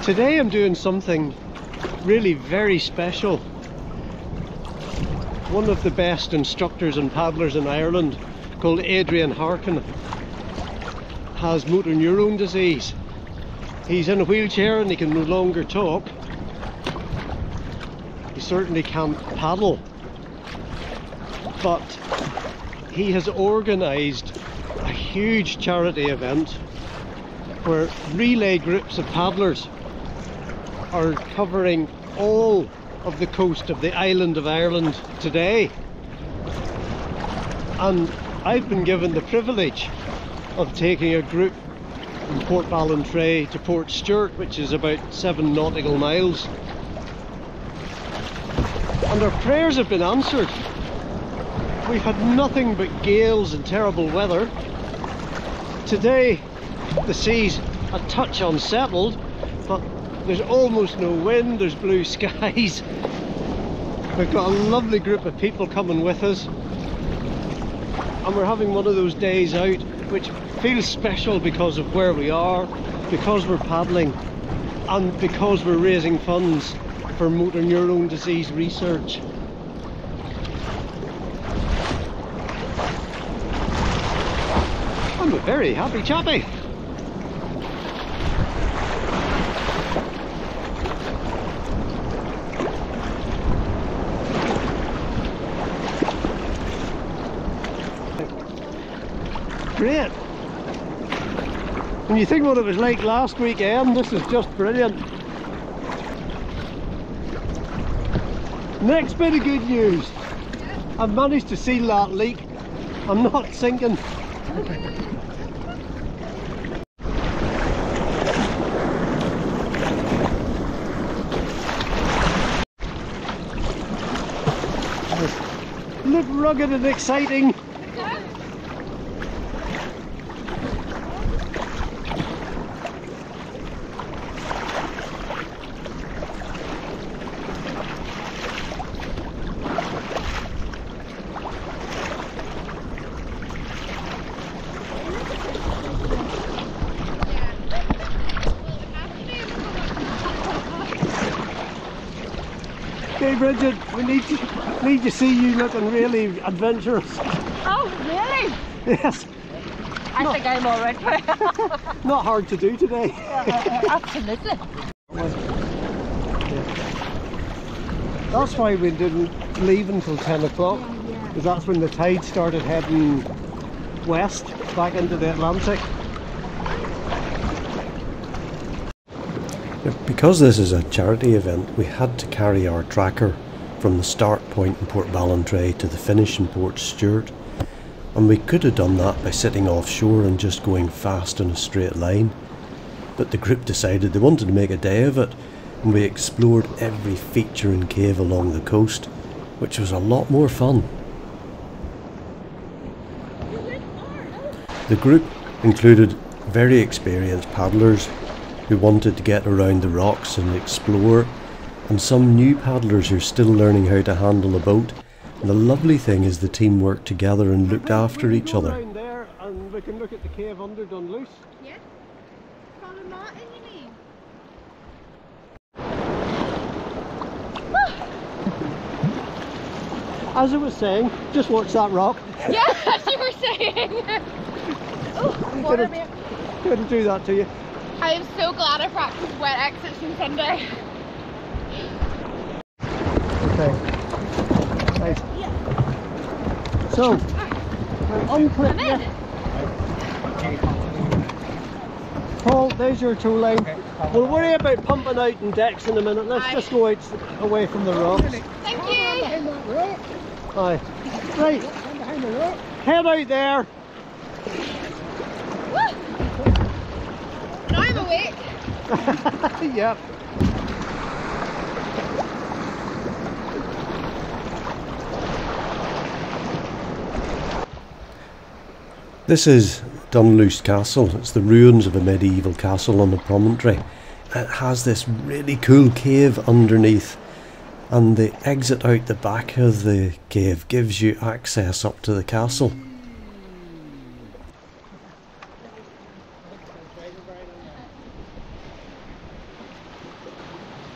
Today I'm doing something really very special. One of the best instructors and paddlers in Ireland, called Adrian Harkin, has motor neurone disease. He's in a wheelchair and he can no longer talk. He certainly can't paddle, but he has organised a huge charity event where relay groups of paddlers are covering all of the coast of the island of Ireland today. And I've been given the privilege of taking a group from Portballintrae to Portstewart, which is about 7 nautical miles. And our prayers have been answered. We've had nothing but gales and terrible weather. Today the sea's a touch unsettled, but there's almost no wind, there's blue skies. We've got a lovely group of people coming with us, and we're having one of those days out which feels special because of where we are, because we're paddling, and because we're raising funds for motor neurone disease research. I'm a very happy chappy. Great. When you think what it was like last weekend, this is just brilliant. Next bit of good news. I've managed to seal that leak. I'm not sinking. Look rugged and exciting. Hey Bridget, we need to see you looking really adventurous. Oh, really? Yes. I think I'm all right for it. Not hard to do today. Absolutely. That's why we didn't leave until 10 o'clock, because that's when the tide started heading west, back into the Atlantic. Because this is a charity event, we had to carry our tracker from the start point in Portballintrae to the finish in Portstewart, and we could have done that by sitting offshore and just going fast in a straight line, but the group decided they wanted to make a day of it, and we explored every feature and cave along the coast, which was a lot more fun. The group included very experienced paddlers who wanted to get around the rocks and explore, and some new paddlers who are still learning how to handle a boat. And the lovely thing is the team worked together and looked after each other. There and we can look at the cave under Dunluce. Yes. Follow Martin, you mean? As I was saying, just watch that rock. Yeah, as you were saying. Oh, water, mate. Couldn't do that to you. I am so glad I practiced wet exits on Sunday. Okay. Right. Yeah. So, unclip I'm in. Paul, there's your tool line. We'll worry about pumping out in decks in a minute. Let's just go out away from the rocks. Thank you. Aye. Right. Head out there. Woo. Now I'm awake. Yep. This is Dunluce Castle. It's the ruins of a medieval castle on a promontory. It has this really cool cave underneath, and the exit out the back of the cave gives you access up to the castle.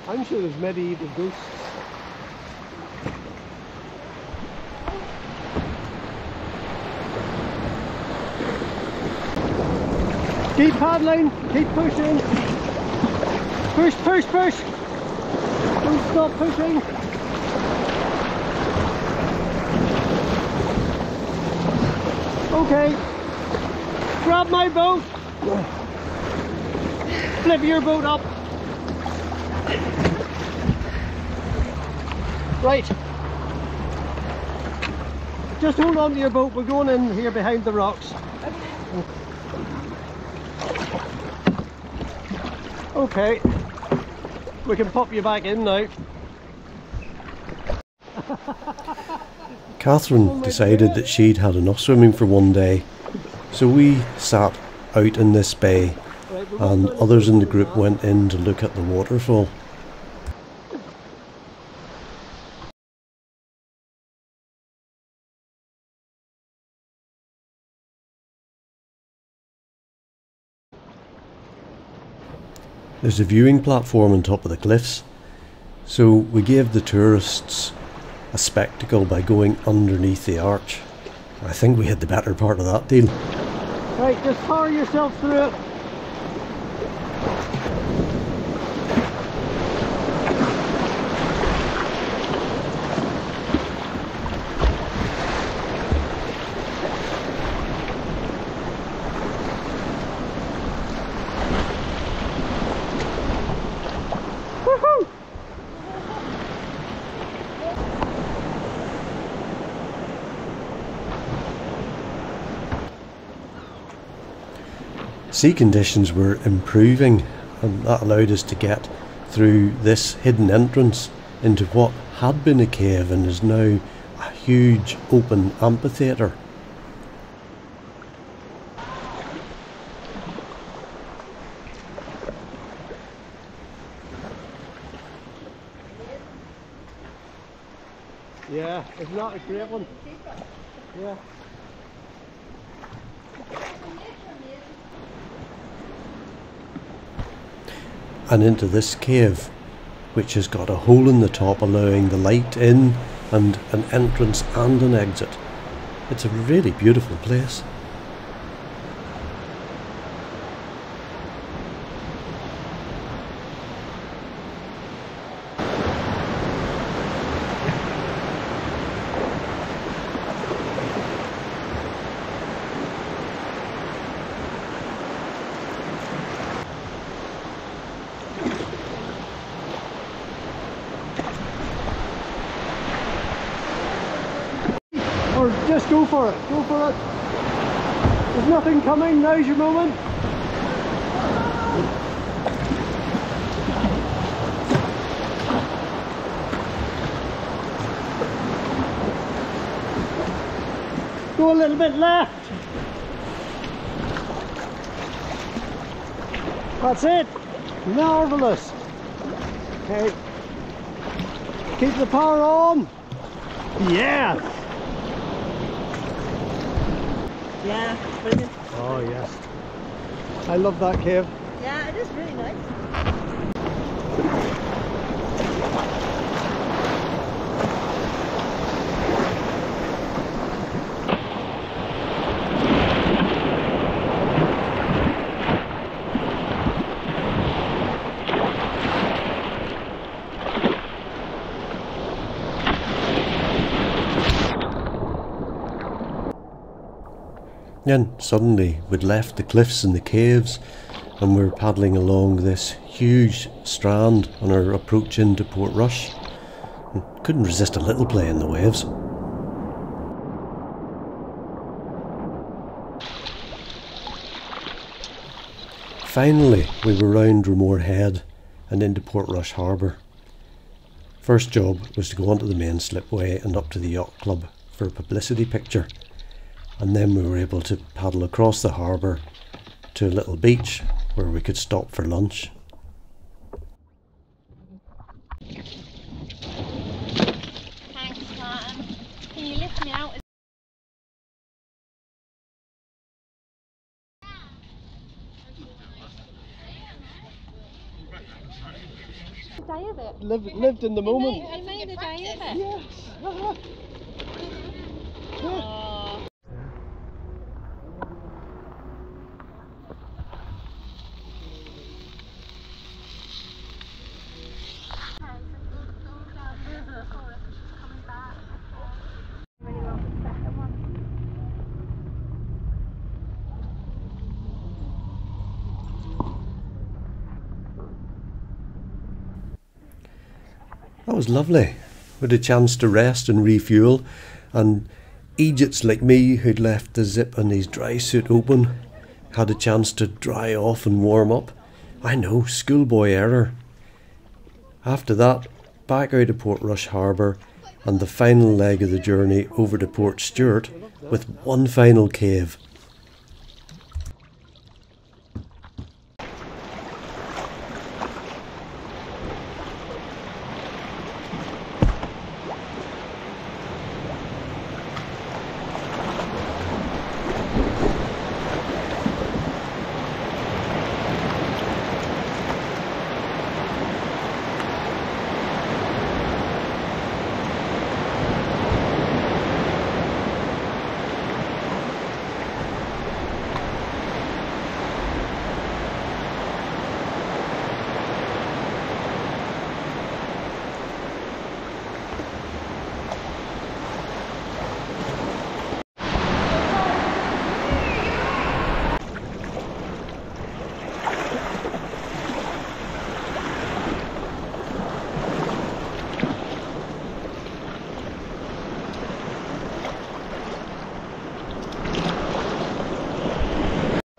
I'm sure there's medieval ghosts. Keep paddling, keep pushing. Push, push, push. Don't stop pushing. Okay. Grab my boat. Flip your boat up. Right. Just hold on to your boat. We're going in here behind the rocks. Okay. We can pop you back in now. Catherine decided that she'd had enough swimming for one day, so we sat out in this bay and others in the group went in to look at the waterfall. There's a viewing platform on top of the cliffs, so we gave the tourists a spectacle by going underneath the arch. I think we had the better part of that deal. Right, just power yourself through it. Woohoo! Sea conditions were improving and that allowed us to get through this hidden entrance into what had been a cave and is now a huge open amphitheatre. Yeah, isn't that a great one? Yeah. And into this cave, which has got a hole in the top allowing the light in and an entrance and an exit. It's a really beautiful place. Or just go for it, go for it. There's nothing coming, now's your moment. Go a little bit left. That's it. Marvellous. Okay. Keep the power on. Yeah. Yeah, brilliant. Oh yes. I love that cave. Yeah, it is really nice. Then suddenly we'd left the cliffs and the caves and we were paddling along this huge strand on our approach into Portrush. And couldn't resist a little play in the waves. Finally we were round Ramore Head and into Portrush Harbour. First job was to go onto the main slipway and up to the yacht club for a publicity picture. And then we were able to paddle across the harbour to a little beach where we could stop for lunch. Thanks, Martin. Can you lift me out? day of it. Lived in the moment. I made a day of it. Yes. Oh. That was lovely. We had a chance to rest and refuel, and Egypts like me who'd left the zip on his dry suit open had a chance to dry off and warm up. I know, schoolboy error. After that, back out of Portrush Harbour and the final leg of the journey over to Portstewart with one final cave.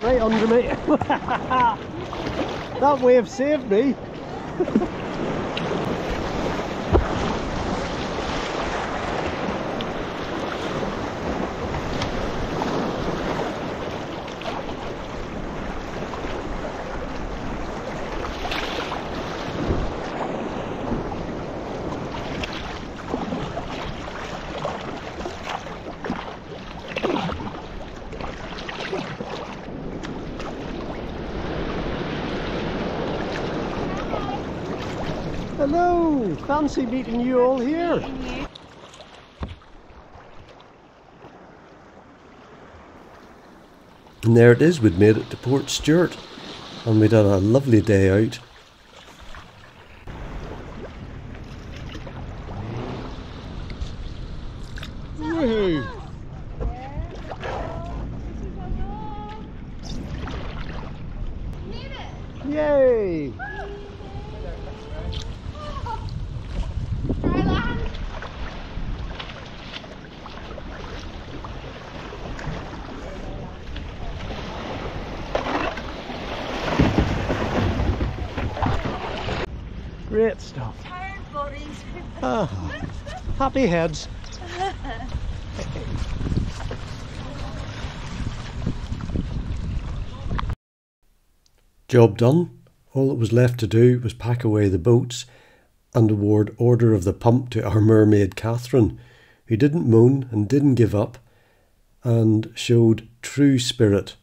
Right under me. That wave saved me. Hello! Fancy meeting you all here. And there it is, we'd made it to Portstewart, and we'd had a lovely day out. Woohoo! Yay! Great stuff. Tired bodies. Ah, happy heads. Job done. All that was left to do was pack away the boats and award Order of the Pump to our mermaid Catherine, who didn't moan and didn't give up and showed true spirit